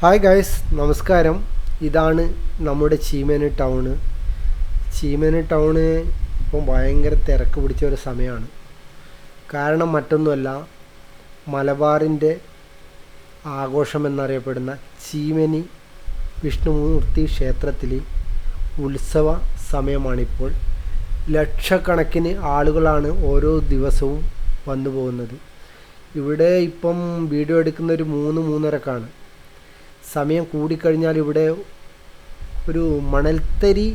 Hi guys, നമസ്കാരം. ഇതാണ് നമ്മുടെ ചീമേനി ടൗണ്. ചീമേനി ടൗണ് ഇപ്പം ഭയങ്കര തിരക്ക് പിടിച്ച ഒരു സമയമാണ്. കാരണം മറ്റൊന്നുമല്ല, മലബാറിൻ്റെ ആഘോഷം എന്നറിയപ്പെടുന്ന ചീമേനി വിഷ്ണുമൂർത്തി ക്ഷേത്രത്തിൽ ഉത്സവ സമയമാണിപ്പോൾ. ലക്ഷക്കണക്കിന് ആളുകളാണ് ഓരോ ദിവസവും വന്നു പോകുന്നത്. ഇവിടെ ഇപ്പം വീഡിയോ എടുക്കുന്ന ഒരു 3-3:30ക്കാണ്. സമയം കൂടിക്കഴിഞ്ഞാൽ ഇവിടെ ഒരു മണൽത്തരി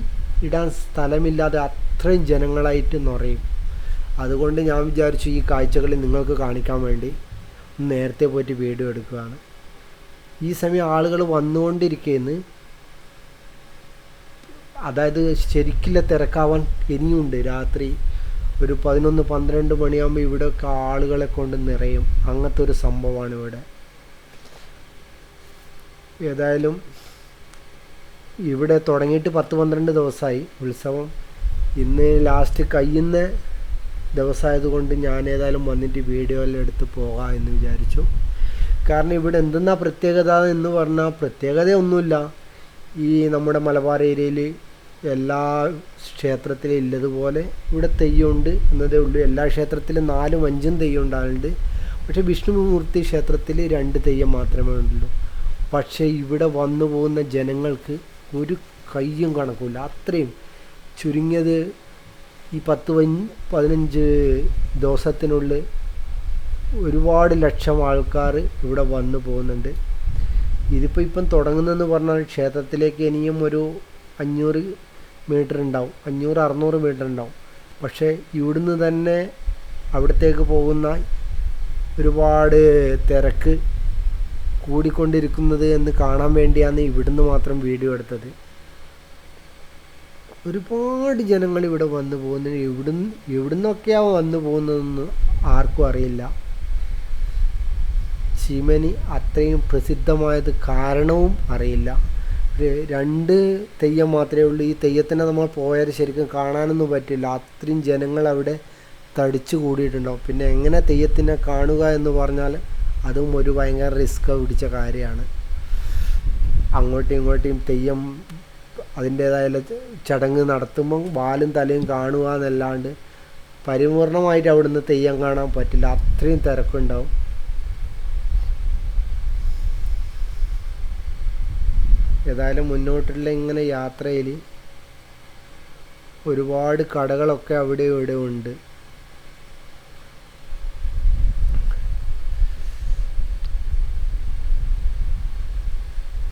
ഇടാൻ സ്ഥലമില്ലാതെ അത്രയും ജനങ്ങളായിട്ട് നിറയും. അതുകൊണ്ട് ഞാൻ വിചാരിച്ചു ഈ കാഴ്ചകൾ നിങ്ങൾക്ക് കാണിക്കാൻ വേണ്ടി നേരത്തെ പോയിട്ട് വീഡിയോ എടുക്കുകയാണ്. ഈ സമയം ആളുകൾ വന്നുകൊണ്ടിരിക്കുകയെന്ന്, അതായത് ശരിക്കില്ല തിരക്കാവാൻ ഇനിയുണ്ട്. രാത്രി ഒരു 11-12 മണിയാകുമ്പോൾ ഇവിടെയൊക്കെ ആളുകളെ കൊണ്ട് നിറയും. അങ്ങനത്തെ ഒരു സംഭവമാണ് ഇവിടെ. ഏതായാലും ഇവിടെ തുടങ്ങിയിട്ട് 10-12 ദിവസമായി ഉത്സവം. ഇന്ന് ലാസ്റ്റ് കഴിയുന്ന ദിവസമായതുകൊണ്ട് ഞാൻ ഏതായാലും വന്നിട്ട് വീഡിയോ എല്ലാം എടുത്ത് പോകാം എന്ന് വിചാരിച്ചു. കാരണം ഇവിടെ എന്തെന്നാ പ്രത്യേകത എന്ന് പറഞ്ഞാൽ പ്രത്യേകതയൊന്നുമില്ല. ഈ നമ്മുടെ മലബാർ ഏരിയയിൽ എല്ലാ ക്ഷേത്രത്തിലും ഇല്ലതുപോലെ ഇവിടെ തെയ്യമുണ്ട് എന്നതേ ഉള്ളൂ. എല്ലാ ക്ഷേത്രത്തിലും 4-5 തെയ്യം ഉണ്ടാകുന്നുണ്ട്. പക്ഷേ വിഷ്ണുമൂർത്തി ക്ഷേത്രത്തിൽ 2 തെയ്യം മാത്രമേ ഉള്ളൂ. പക്ഷേ ഇവിടെ വന്നു പോകുന്ന ജനങ്ങൾക്ക് ഒരു കയ്യും കണക്കില്ല. അത്രയും ചുരുങ്ങിയത് ഈ 10-15 ദിവസത്തിനുള്ളിൽ ഒരുപാട് ലക്ഷം ആൾക്കാർ ഇവിടെ വന്നു പോകുന്നുണ്ട്. ഇപ്പം തുടങ്ങുന്നതെന്ന് പറഞ്ഞാൽ ക്ഷേത്രത്തിലേക്ക് ഇനിയും ഒരു 500 മീറ്റർ ഉണ്ടാവും, 500-600 മീറ്റർ ഉണ്ടാവും. പക്ഷേ ഇവിടുന്ന് തന്നെ അവിടത്തേക്ക് പോകുന്ന ഒരുപാട് തിരക്ക് കൂടിക്കൊണ്ടിരിക്കുന്നത് എന്ന് കാണാൻ വേണ്ടിയാണ് ഇവിടുന്ന് മാത്രം വീഡിയോ എടുത്തത്. ഒരുപാട് ജനങ്ങൾ ഇവിടെ വന്നു പോകുന്നത്. എവിടുന്നൊക്കെയാണ് വന്നു പോകുന്നതെന്ന് ആർക്കും അറിയില്ല. ചീമേനി അത്രയും പ്രസിദ്ധമായത് കാരണവും അറിയില്ല. 2 തെയ്യം മാത്രമേ ഉള്ളൂ. ഈ തെയ്യത്തിനെ നമ്മൾ പോയാൽ ശരിക്കും കാണാനൊന്നും പറ്റില്ല. അത്രയും ജനങ്ങൾ അവിടെ തടിച്ചു കൂടിയിട്ടുണ്ടാവും. പിന്നെ എങ്ങനെ തെയ്യത്തിനെ കാണുക എന്ന് പറഞ്ഞാൽ അതും ഒരു ഭയങ്കര റിസ്ക് പിടിച്ച കാര്യമാണ്. അങ്ങോട്ടും ഇങ്ങോട്ടും തെയ്യം അതിൻ്റേതായ ചടങ്ങ് നടത്തുമ്പം വാലും തലയും കാണുക എന്നല്ലാണ്ട് പരിപൂർണമായിട്ട് അവിടുന്ന് തെയ്യം കാണാൻ പറ്റില്ല. അത്രയും തിരക്കുണ്ടാവും. ഏതായാലും മുന്നോട്ടുള്ള ഇങ്ങനെ യാത്രയിൽ ഒരുപാട് കടകളൊക്കെ അവിടെ ഇവിടെ ഉണ്ട്.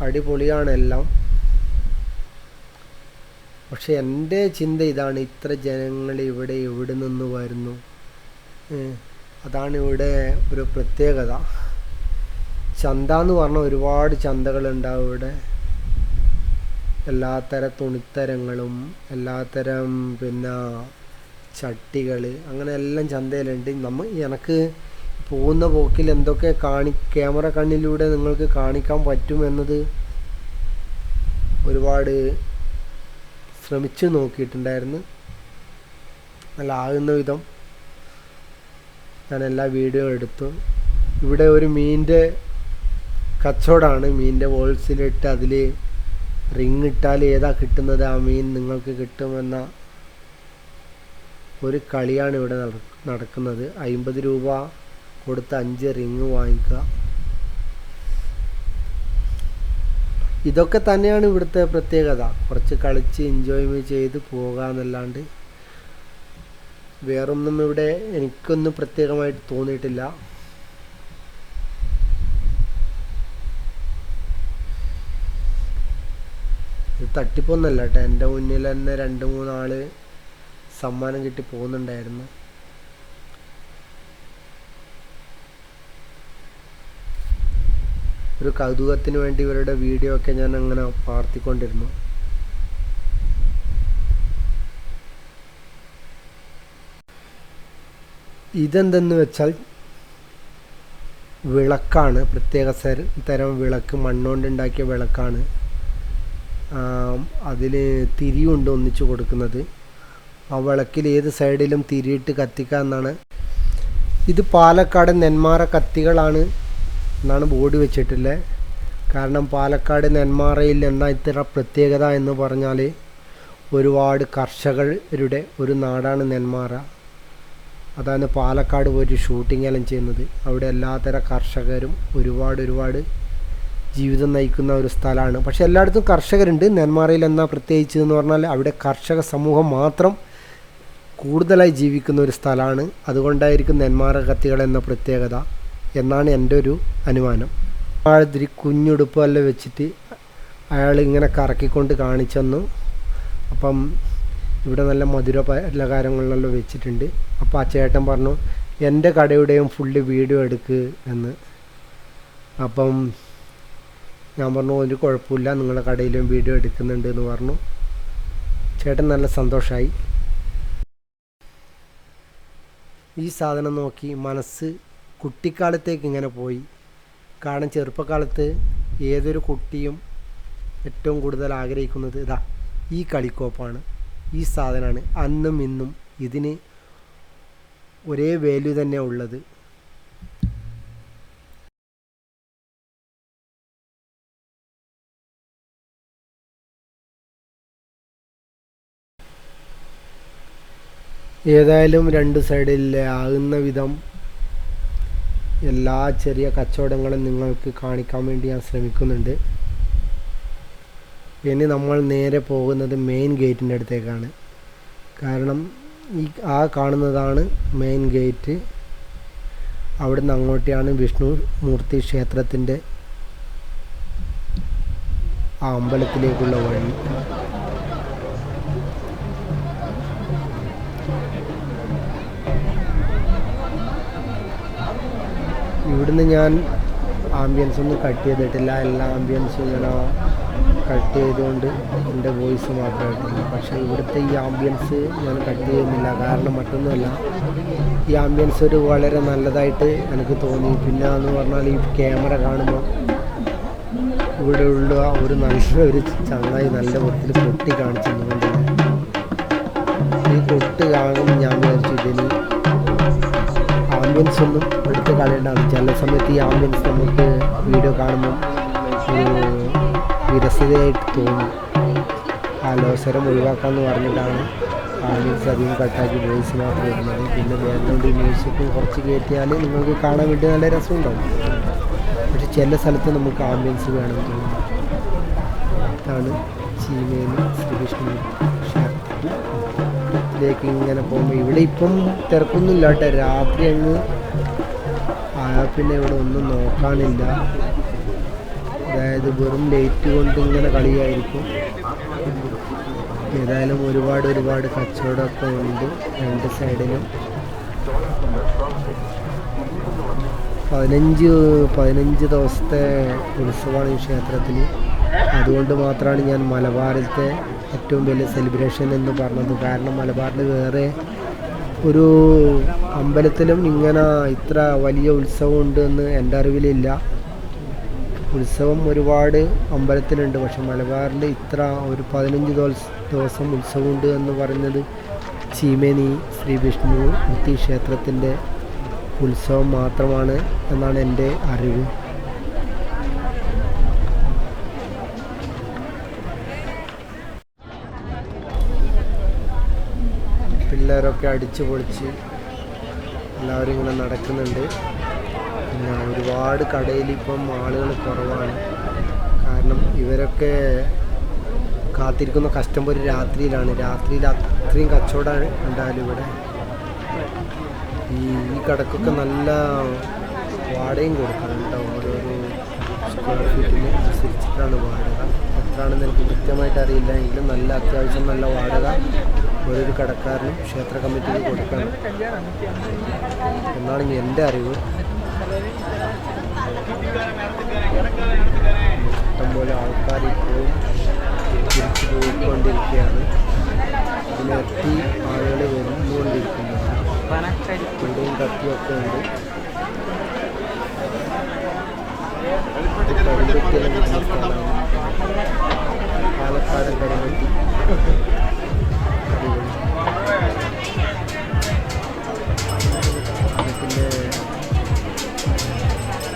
അടിപൊളിയാണ് എല്ലാം. പക്ഷെ എൻ്റെ ചിന്ത ഇതാണ്, ഇത്ര ജനങ്ങൾ ഇവിടെ എവിടെ നിന്ന് വരുന്നു? അതാണ് ഇവിടെ ഒരു പ്രത്യേകത. ചന്ത എന്ന് പറഞ്ഞാൽ ഒരുപാട് ചന്തകളുണ്ടാവും ഇവിടെ. എല്ലാത്തരം തുണിത്തരങ്ങളും എല്ലാത്തരം പിന്നെ ചട്ടികൾ അങ്ങനെ എല്ലാം ചന്തയിലുണ്ട്. എനിക്ക് പോകുന്ന പോക്കിൽ എന്തൊക്കെ ക്യാമറ കണ്ണിലൂടെ നിങ്ങൾക്ക് കാണിക്കാൻ പറ്റുമെന്നത് ഒരുപാട് ശ്രമിച്ചു നോക്കിയിട്ടുണ്ടായിരുന്നു. നല്ല ആകുന്ന വിധം ഞാൻ എല്ലാ വീഡിയോ എടുത്തു. ഇവിടെ ഒരു മീനിൻ്റെ കച്ചവടമാണ്. മീനിൻ്റെ ഹോൾസെയിലിട്ട് അതിൽ റിങ് ഇട്ടാൽ ഏതാ കിട്ടുന്നത് ആ മീൻ നിങ്ങൾക്ക് കിട്ടുമെന്ന ഒരു കളിയാണ് ഇവിടെ നടക്കുന്നത്. 50 രൂപ കൊടുത്ത് 5 റിങ് വാങ്ങിക്കുക. ഇതൊക്കെ തന്നെയാണ് ഇവിടുത്തെ പ്രത്യേകത. കുറച്ച് കളിച്ച് എൻജോയ് ചെയ്ത് പോകാമെന്നല്ലാണ്ട് വേറൊന്നും ഇവിടെ എനിക്കൊന്നും പ്രത്യേകമായിട്ട് തോന്നിയിട്ടില്ല. ഇത് തട്ടിപ്പൊന്നല്ല കേട്ടോ. എൻ്റെ മുന്നിൽ തന്നെ 2-3 ആൾ സമ്മാനം കിട്ടി പോകുന്നുണ്ടായിരുന്നു. ഒരു കൗതുകത്തിന് വേണ്ടി ഇവരുടെ വീഡിയോ ഒക്കെ ഞാൻ അങ്ങനെ പാർത്തിക്കൊണ്ടിരുന്നു. ഇതെന്തെന്ന് വെച്ചാൽ വിളക്കാണ്. പ്രത്യേക തരം വിളക്ക്, മണ്ണുകൊണ്ടുണ്ടാക്കിയ വിളക്കാണ്. അതിൽ തിരിയുണ്ട് ഒന്നിച്ചു കൊടുക്കുന്നത്. ആ വിളക്കിൽ ഏത് സൈഡിലും തിരിയിട്ട് കത്തിക്കുക എന്നാണ്. ഇത് പാലക്കാട് നെന്മാറ കത്തികളാണ് എന്നാണ് ബോർഡ് വെച്ചിട്ടുള്ളത്. കാരണം പാലക്കാട് നെന്മാറയിൽ എന്താ ഇത്ര പ്രത്യേകത എന്ന് പറഞ്ഞാൽ ഒരുപാട് കർഷകരുടെ ഒരു നാടാണ് നെന്മാറ. അതാണ് പാലക്കാട് പോയിട്ട് ഷൂട്ടിംഗ് എല്ലാം ചെയ്യുന്നത്. അവിടെ എല്ലാത്തരം കർഷകരും ഒരുപാട് ജീവിതം നയിക്കുന്ന ഒരു സ്ഥലമാണ്. പക്ഷേ എല്ലായിടത്തും കർഷകരുണ്ട്. നെന്മാറയിൽ എന്നാ പ്രത്യേകിച്ച് എന്ന് പറഞ്ഞാൽ അവിടെ കർഷക സമൂഹം മാത്രം കൂടുതലായി ജീവിക്കുന്ന ഒരു സ്ഥലമാണ്. അതുകൊണ്ടായിരിക്കും നെന്മാറ കത്തികൾ എന്ന പ്രത്യേകത എന്നാണ് എൻ്റെ ഒരു അനുമാനം. ആഴത്തിരി കുഞ്ഞുടുപ്പെല്ലാം വെച്ചിട്ട് അയാൾ ഇങ്ങനെ കറക്കിക്കൊണ്ട് കാണിച്ചെന്നു. അപ്പം ഇവിടെ നല്ല മധുര പലഹാരങ്ങളെല്ലാം വെച്ചിട്ടുണ്ട്. അപ്പോൾ ആ ചേട്ടൻ പറഞ്ഞു എൻ്റെ കടയുടെയും ഫുള്ള് വീഡിയോ എടുക്ക് എന്ന്. അപ്പം ഞാൻ പറഞ്ഞു ഒരു കുഴപ്പമില്ല, നിങ്ങളുടെ കടയിലും വീഡിയോ എടുക്കുന്നുണ്ട് എന്ന് പറഞ്ഞു. ചേട്ടൻ നല്ല സന്തോഷമായി. ഈ സാധനം നോക്കി മനസ്സ് കുട്ടിക്കാലത്തേക്ക് ഇങ്ങനെ പോയി. കാരണം ചെറുപ്പകാലത്ത് ഏതൊരു കുട്ടിയും ഏറ്റവും കൂടുതൽ ആഗ്രഹിക്കുന്നത് ഇതാ ഈ കളിക്കോപ്പാണ്, ഈ സാധനമാണ്. അന്നും ഇന്നും ഇതിന് ഒരേ വാല്യൂ തന്നെ ഉള്ളത്. ഏതായാലും രണ്ട് സൈഡിൽ ആകുന്ന വിധം എല്ലാ ചെറിയ കച്ചവടങ്ങളും നിങ്ങൾക്ക് കാണിക്കാൻ വേണ്ടി ഞാൻ ശ്രമിക്കുന്നുണ്ട്. ഇനി നമ്മൾ നേരെ പോകുന്നത് മെയിൻ ഗേറ്റിൻ്റെ അടുത്തേക്കാണ്. കാരണം ആ കാണുന്നതാണ് മെയിൻ ഗേറ്റ്. അവിടുന്ന് അങ്ങോട്ടാണ് വിഷ്ണു മൂർത്തി ക്ഷേത്രത്തിൻ്റെ ആ അമ്പലത്തിലേക്കുള്ള വഴി. ഇവിടുന്ന് ഞാൻ ആംബിയൻസ് ഒന്നും കട്ട് ചെയ്തിട്ടില്ല. എല്ലാ ആംബിയൻസും ഇങ്ങനെ കട്ട് ചെയ്തുകൊണ്ട് എൻ്റെ വോയിസ് മാത്രമായിട്ടില്ല. പക്ഷേ ഇവിടുത്തെ ഈ ആംബിയൻസ് ഞാൻ കട്ട് ചെയ്യുന്നില്ല. കാരണം മറ്റൊന്നുമല്ല, ഈ ആംബിയൻസ് ഒരു വളരെ നല്ലതായിട്ട് എനിക്ക് തോന്നി. പിന്നെ എന്ന് പറഞ്ഞാൽ ഈ ക്യാമറ കാണുമ്പോൾ ഇവിടെ ഉള്ള ഒരു നല്ലൊരു ചങ്ങായി നല്ല വൃത്തിയിൽ കൊട്ടി കാണിച്ചിട്ടുണ്ട്. ഈ കൊട്ട് കാണുമ്പോൾ ഞാൻ വിചാരിച്ചു ഇതിന് ആംബിയൻസ് ഒന്നും എടുത്ത് കളയേണ്ടതാണ്. ചില സമയത്ത് ഈ ആംബിയൻസ് നമുക്ക് വീഡിയോ കാണുമ്പോൾ ഒരു വിരസതയായിട്ട് തോന്നും. ആലോചനം ഒഴിവാക്കാമെന്ന് പറഞ്ഞിട്ടാണ് ആംബിയൻസ് അധികം കട്ടാക്കി വോയിസ് മാത്രം വരുന്നത്. പിന്നെ ബാക്ക്ഗ്രൗണ്ട് മ്യൂസിക്കും കുറച്ച് കയറ്റിയാൽ നിങ്ങൾക്ക് കാണാൻ വേണ്ടി നല്ല രസമുണ്ടാവും. പക്ഷെ ചില സ്ഥലത്ത് നമുക്ക് ആംബിയൻസ് വേണമെന്ന് തോന്നുന്നു. ഇതാണ് ചീമേനി ശ്രീകൃഷ്ണ ക്ഷേത്രത്തിലേക്ക് ഇങ്ങനെ പോകുമ്പോൾ ഇവിടെ ഇപ്പം തിരക്കൊന്നുമില്ല കേട്ടോ. രാത്രി അങ്ങ് ആയാൽ പിന്നെ ഇവിടെ ഒന്നും നോക്കാനില്ല. അതായത് വെറും ലൈറ്റ് കൊണ്ട് ഇങ്ങനെ കളിയായിരിക്കും. ഏതായാലും ഒരുപാട് കച്ചവടമൊക്കെ ഉണ്ട് രണ്ട് സൈഡിലും. 15 ദിവസത്തെ ഉത്സവമാണ് ഈ ക്ഷേത്രത്തിൽ. അതുകൊണ്ട് മാത്രമാണ് ഞാൻ മലബാറിലത്തെ ഏറ്റവും വലിയ സെലിബ്രേഷൻ എന്ന് പറഞ്ഞത്. കാരണം മലബാറിൽ വേറെ ഒരു അമ്പലത്തിലും ഇങ്ങനെ ഇത്ര വലിയ ഉത്സവം ഉണ്ട് എന്ന് എൻ്റെ അറിവിലില്ല. ഉത്സവം ഒരുപാട് അമ്പലത്തിലുണ്ട്, പക്ഷെ മലബാറിൽ ഇത്ര ഒരു 15 ദിവസം ഉത്സവമുണ്ട് എന്ന് പറയുന്നത് ചീമേനി ശ്രീ വിഷ്ണു മൂർത്തി ക്ഷേത്രത്തിൻ്റെ ഉത്സവം മാത്രമാണ് എന്നാണ് എൻ്റെ അറിവ്. പിള്ളേരൊക്കെ അടിച്ചു പൊളിച്ച് എല്ലാവരും ഇങ്ങനെ നടക്കുന്നുണ്ട്. പിന്നെ ഒരുപാട് കടയിൽ ഇപ്പം ആളുകൾ കുറവാണ്. കാരണം ഇവരൊക്കെ കാത്തിരിക്കുന്ന കസ്റ്റമർ രാത്രിയിലാണ്. രാത്രിയിൽ അത്രയും കച്ചവടം ഉണ്ടായാലും ഇവിടെ ഈ കടക്കൊക്കെ നല്ല വാടകയും കൊടുക്കണം കേട്ടോ. ഓരോരോ സ്ക്വയർ ഫീറ്റിന് അനുസരിച്ചിട്ടാണ് വാടക. എത്രയാണെന്ന് എനിക്ക് കൃത്യമായിട്ട് അറിയില്ല. എങ്കിലും നല്ല അത്യാവശ്യം നല്ല വാടക ഓരോരു കടക്കാരനും ക്ഷേത്ര കമ്മിറ്റിക്ക് കൊടുക്കണം എന്നാണ് എൻ്റെ അറിവ്. ഇഷ്ടംപോലെ ആൾക്കാർ ഇപ്പോഴും തിരിച്ചു പോയിക്കൊണ്ടിരിക്കുകയാണ്. ഇതിനെത്തി ആളുകൾ വരുന്നുകൊണ്ടിരിക്കുന്നു. ഇവിടെയും കത്തിയൊക്കെ ഉണ്ട്. കരിമ്പറ്റിയെല്ലാം സ്ഥലമാണ് പാലക്കാട് കരിമ്പറ്റി. പിന്നെ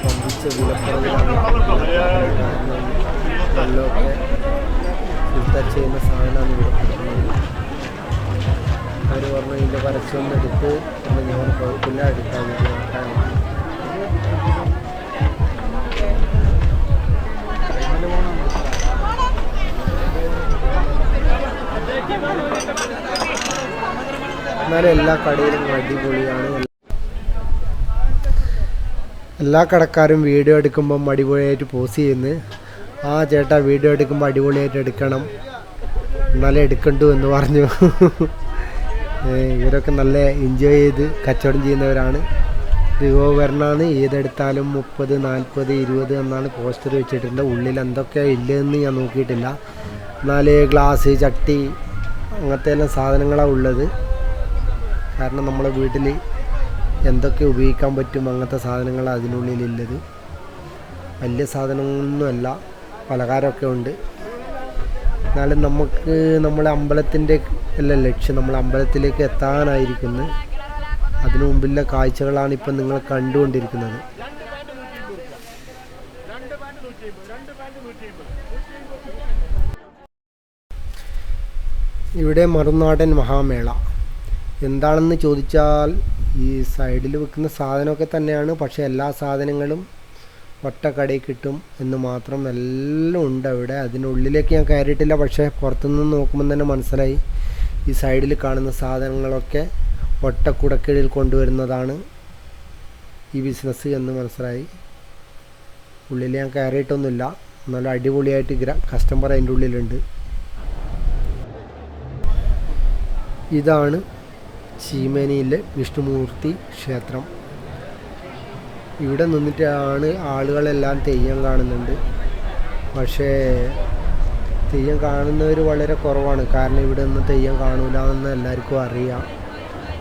പമ്പിച്ച കുറച്ച് വിലക്കുറവിലാണ്. കാരണം വെള്ളമൊക്കെ ഫിൽറ്റർ ചെയ്യുന്ന സാധനമാണ് ഇവിടെ കൊടുക്കുന്നത്. അവർ പറഞ്ഞു ഇതിൻ്റെ പരസ്യമൊന്നും എടുത്ത് അപ്പോൾ ഞാൻ കുഴപ്പമില്ല എടുക്കാൻ വേണ്ടി നോക്കാൻ. എന്നാലും എല്ലാ കടയിലും അടിപൊളിയാണ്. എല്ലാ കടക്കാരും വീഡിയോ എടുക്കുമ്പം അടിപൊളിയായിട്ട് പോസ് ചെയ്യുന്നു. ആ ചേട്ടാ വീഡിയോ എടുക്കുമ്പോൾ അടിപൊളിയായിട്ട് എടുക്കണം, എന്നാലേ എടുക്കണ്ടു എന്ന് പറഞ്ഞു. ഇവരൊക്കെ നല്ല എൻജോയ് ചെയ്ത് കച്ചവടം ചെയ്യുന്നവരാണ്. റിവോവറിനാണ് ഏതെടുത്താലും 30, 40, 20 എന്നാണ് പോസ്റ്റർ വെച്ചിട്ടുണ്ട്. ഉള്ളിൽ എന്തൊക്കെയാണ് ഇല്ലയെന്ന് ഞാൻ നോക്കിയിട്ടില്ല. എന്നാൽ ഗ്ലാസ്, ചട്ടി അങ്ങനത്തെ എല്ലാം സാധനങ്ങളാണ് ഉള്ളത്. കാരണം നമ്മളെ വീട്ടിൽ എന്തൊക്കെ ഉപയോഗിക്കാൻ പറ്റും അങ്ങനത്തെ സാധനങ്ങളാണ് അതിനുള്ളിലുള്ളത്. വലിയ സാധനങ്ങളൊന്നുമല്ല, പലഹാരമൊക്കെ ഉണ്ട്. എന്നാലും നമുക്ക് നമ്മളെ അമ്പലത്തിൻ്റെ എല്ലാം ലക്ഷ്യം നമ്മൾ അമ്പലത്തിലേക്ക് എത്താനായിരിക്കുന്നു. അതിനു മുമ്പിലെ കാഴ്ചകളാണ് ഇപ്പം നിങ്ങൾ കണ്ടുകൊണ്ടിരിക്കുന്നത്. ഇവിടെ മറുനാടൻ മഹാമേള എന്താണെന്ന് ചോദിച്ചാൽ ഈ സൈഡിൽ വിൽക്കുന്ന സാധനമൊക്കെ തന്നെയാണ്. പക്ഷേ എല്ലാ സാധനങ്ങളും ഒറ്റ കടയിൽ കിട്ടും എന്ന് മാത്രം. എല്ലാം ഉണ്ട് അവിടെ. അതിനുള്ളിലേക്ക് ഞാൻ കയറിയിട്ടില്ല. പക്ഷേ പുറത്തുനിന്ന് നോക്കുമ്പോൾ തന്നെ മനസ്സിലായി ഈ സൈഡിൽ കാണുന്ന സാധനങ്ങളൊക്കെ ഒറ്റ കുടക്കീഴിൽ കൊണ്ടുവരുന്നതാണ് ഈ ബിസിനസ് എന്ന് മനസ്സിലായി. ഉള്ളിൽ ഞാൻ കയറിയിട്ടൊന്നുമില്ല. നല്ല അടിപൊളിയായിട്ട് കസ്റ്റമർ അതിൻ്റെ ഉള്ളിലുണ്ട്. ഇതാണ് ചീമേനിയിലെ വിഷ്ണുമൂർത്തി ക്ഷേത്രം. ഇവിടെ നിന്നിട്ടാണ് ആളുകളെല്ലാം തെയ്യം കാണുന്നുണ്ട്. പക്ഷേ തെയ്യം കാണുന്നവർ വളരെ കുറവാണ്. കാരണം ഇവിടെ നിന്ന് തെയ്യം കാണൂല എന്ന് എല്ലാവർക്കും അറിയാം.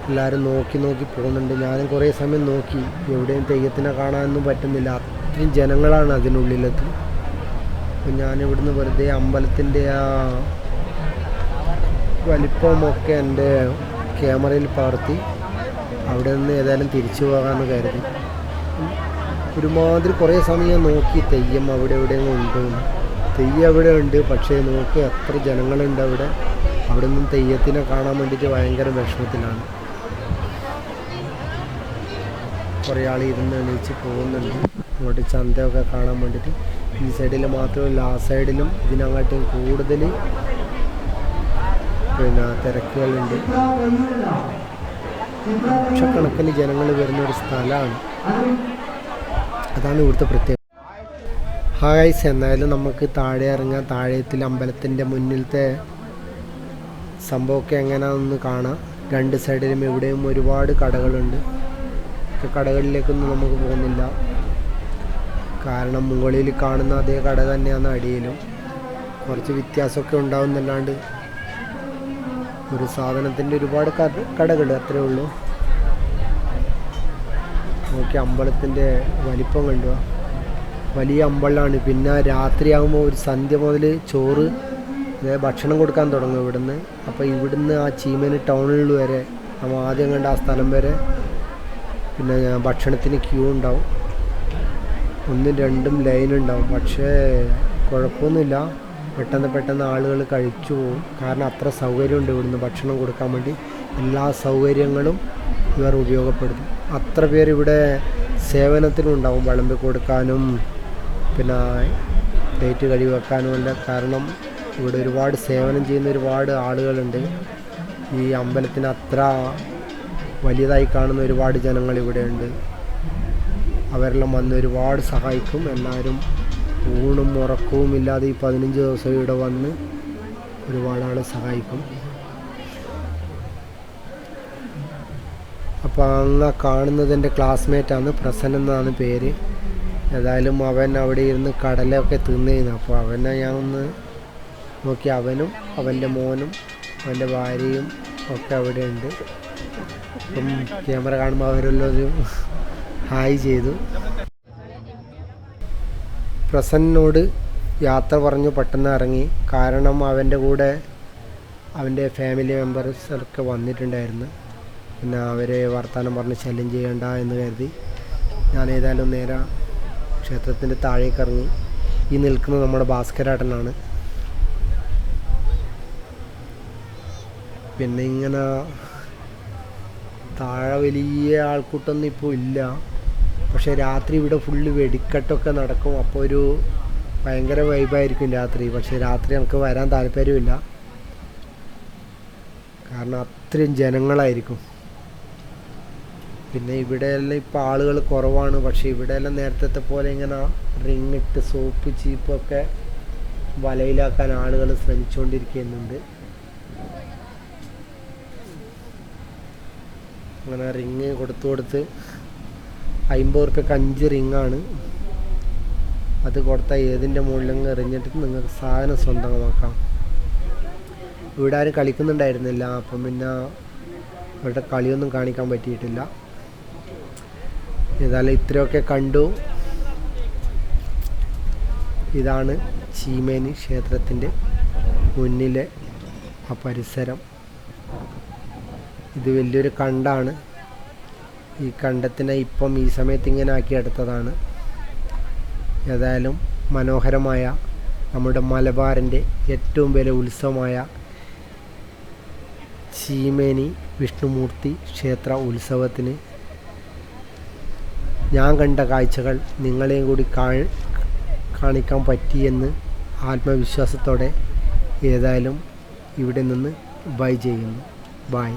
എല്ലാവരും നോക്കി പോകുന്നുണ്ട്. ഞാനും കുറേ സമയം നോക്കി, എവിടെയും തെയ്യത്തിനെ കാണാനൊന്നും പറ്റുന്നില്ല. അത്രയും ജനങ്ങളാണ് അതിനുള്ളിലെത്തി. അപ്പം ഞാനിവിടുന്ന് വെറുതെ അമ്പലത്തിൻ്റെ ആ വലിപ്പമൊക്കെ എൻ്റെ ക്യാമറയിൽ പകർത്തി അവിടെ നിന്ന് ഏതായാലും തിരിച്ചു പോകാമെന്ന് കരുതി. ഒരുമാതിരി കുറേ സമയം നോക്കി തെയ്യം അവിടെ എവിടെയെങ്കിലും ഉണ്ടോ. തെയ്യം അവിടെ ഉണ്ട്, പക്ഷേ നോക്കി എത്ര ജനങ്ങളുണ്ട് അവിടെ. അവിടെ നിന്നും തെയ്യത്തിനെ കാണാൻ വേണ്ടിയിട്ട് ഭയങ്കര വിഷമത്തിലാണ്. കുറേ ആൾ എണീച്ച് പോകുന്നുണ്ട് അങ്ങോട്ട് ചന്തയൊക്കെ കാണാൻ വേണ്ടിയിട്ട്. ഈ സൈഡിൽ മാത്രമല്ല ആ സൈഡിലും ഇതിനങ്ങോട്ടും കൂടുതൽ തിരക്കുകളുണ്ട്. ലക്ഷക്കണക്കിന് ജനങ്ങൾ വരുന്ന ഒരു സ്ഥലമാണ്. അതാണ് ഇവിടുത്തെ പ്രത്യേകത. ഹായ്സ്, എന്നാലും നമുക്ക് താഴെ ഇറങ്ങാം. താഴത്തിൽ അമ്പലത്തിൻ്റെ മുന്നിലത്തെ സംഭവമൊക്കെ എങ്ങനെയാണെന്ന് കാണാം. രണ്ട് സൈഡിലും എവിടെയും ഒരുപാട് കടകളുണ്ട്. കടകളിലേക്കൊന്നും നമുക്ക് പോകുന്നില്ല. കാരണം മുകളിൽ കാണുന്ന അതേ കട തന്നെയാണ് അടിയിലും. കുറച്ച് വ്യത്യാസമൊക്കെ ഉണ്ടാവുന്നല്ലാണ്ട് ഒരു സാധനത്തിൻ്റെ ഒരുപാട് കടകൾ അത്രേ ഉള്ളൂ. നോക്കി അമ്പലത്തിൻ്റെ വലിപ്പം കണ്ടു. വലിയ അമ്പലമാണ്. പിന്നെ രാത്രിയാകുമ്പോൾ ഒരു സന്ധ്യ മുതൽ ചോറ് ഭക്ഷണം കൊടുക്കാൻ തുടങ്ങും ഇവിടുന്ന്. അപ്പോൾ ഇവിടുന്ന് ആ ചീമേനി ടൗണിൽ വരെ നമ്മൾ ആദ്യം കണ്ട ആ സ്ഥലം വരെ പിന്നെ ഭക്ഷണത്തിന് ക്യൂ ഉണ്ടാവും. 1, 2 ലൈൻ ഉണ്ടാവും. പക്ഷേ കുഴപ്പമൊന്നുമില്ല, പെട്ടെന്ന് ആളുകൾ കഴിച്ചു പോകും. കാരണം അത്ര സൗകര്യമുണ്ട് ഇവിടുന്ന് ഭക്ഷണം കൊടുക്കാൻ വേണ്ടി. എല്ലാ സൗകര്യങ്ങളും ഇവർ ഉപയോഗപ്പെടുത്തും. അത്ര പേര് ഇവിടെ സേവനത്തിനുണ്ടാവും, വിളമ്പി കൊടുക്കാനും പിന്നെ പ്ലേറ്റ് കഴുകി വെക്കാനുമല്ല. കാരണം ഇവിടെ ഒരുപാട് സേവനം ചെയ്യുന്ന ഒരുപാട് ആളുകളുണ്ട്. ഈ അമ്പലത്തിന് അത്ര വലിയതായി കാണുന്ന ഒരുപാട് ജനങ്ങൾ ഇവിടെ ഉണ്ട്. അവരെല്ലാം വന്ന് ഒരുപാട് സഹായിക്കും. എല്ലാവരും ഊണും ഉറക്കവും ഇല്ലാതെ ഈ 15 ദിവസം ഇവിടെ വന്ന് ഒരുപാട് ആൾ സഹായിക്കും. അപ്പോൾ അങ്ങ് കാണുന്നത് എൻ്റെ ക്ലാസ്മേറ്റാണ്, പ്രസൻ എന്നാണ് പേര്. ഏതായാലും അവൻ അവിടെ ഇരുന്ന് കടലൊക്കെ തിന്നിരുന്നു. അപ്പോൾ അവനെ ഞാൻ ഒന്ന് നോക്കി. അവനും അവൻ്റെ മോനും അവൻ്റെ ഭാര്യയും ഒക്കെ അവിടെ ഉണ്ട്. അപ്പം ക്യാമറ കാണുമ്പോൾ അവരെല്ലാവരും ഹായ് ചെയ്തു. പ്രസന്നോട് യാത്ര പറഞ്ഞു പെട്ടെന്ന് ഇറങ്ങി. കാരണം അവൻ്റെ കൂടെ അവൻ്റെ ഫാമിലി മെമ്പേഴ്സൊക്കെ വന്നിട്ടുണ്ടായിരുന്നു. പിന്നെ അവരെ വർത്തമാനം പറഞ്ഞ് ശല്യം ചെയ്യണ്ട എന്ന് കരുതി ഞാൻ ഏതായാലും നേരെ ക്ഷേത്രത്തിൻ്റെ താഴേക്ക് ഇറങ്ങി. ഈ നിൽക്കുന്നത് നമ്മുടെ ഭാസ്കരാട്ടനാണ്. പിന്നെ ഇങ്ങനെ താഴെ വലിയ ആൾക്കൂട്ടമൊന്നും ഇപ്പോൾ ഇല്ല. പക്ഷേ രാത്രി ഇവിടെ ഫുള്ള് വെടിക്കെട്ടൊക്കെ നടക്കും. അപ്പോൾ ഒരു ഭയങ്കര വൈബായിരിക്കും രാത്രി. പക്ഷേ രാത്രി നമുക്ക് വരാൻ താല്പര്യമില്ല, കാരണം അത്രയും ജനങ്ങളായിരിക്കും. പിന്നെ ഇവിടെയെല്ലാം ഇപ്പോൾ ആളുകൾ കുറവാണ്. പക്ഷേ ഇവിടെയെല്ലാം നേരത്തെ പോലെ ഇങ്ങനെ റിങ്ങിട്ട് സോപ്പ് ചീപ്പൊക്കെ വലയിലാക്കാൻ ആളുകൾ ശ്രമിച്ചുകൊണ്ടിരിക്കുന്നുണ്ട്. അങ്ങനെ റിങ് കൊടുത്ത് 50 ഉറുപ്പ്യക്ക് 5 റിങ്ങാണ്. അത് കൊടുത്താൽ ഏതിൻ്റെ മുകളിലങ്ങ് എറിഞ്ഞിട്ട് നിങ്ങൾക്ക് സാധനം സ്വന്തമാക്കാം. ഇവിടെ ആരും കളിക്കുന്നുണ്ടായിരുന്നില്ല, അപ്പം പിന്നെ ഇവിടെ കളിയൊന്നും കാണിക്കാൻ പറ്റിയിട്ടില്ല. ഏതായാലും ഇത്രയൊക്കെ കണ്ടു. ഇതാണ് ചീമേനി ക്ഷേത്രത്തിൻ്റെ മുന്നിലെ ആ പരിസരം. ഇത് വലിയൊരു കണ്ടാണ്. ഈ കണ്ടത്തിനെ ഇപ്പം ഈ സമയത്ത് ഇങ്ങനെ ആക്കി എടുത്തതാണ്. ഏതായാലും മനോഹരമായ നമ്മുടെ മലബാറിൻ്റെ ഏറ്റവും വലിയ ഉത്സവമായ ചീമേനി വിഷ്ണുമൂർത്തി ക്ഷേത്ര ഉത്സവത്തിന് ഞാൻ കണ്ട കാഴ്ചകൾ നിങ്ങളെയും കൂടി കാണിക്കാൻ പറ്റിയെന്ന് ആത്മവിശ്വാസത്തോടെ ഏതായാലും ഇവിടെ നിന്ന് ബൈ ചെയ്യുന്നു. ബൈ.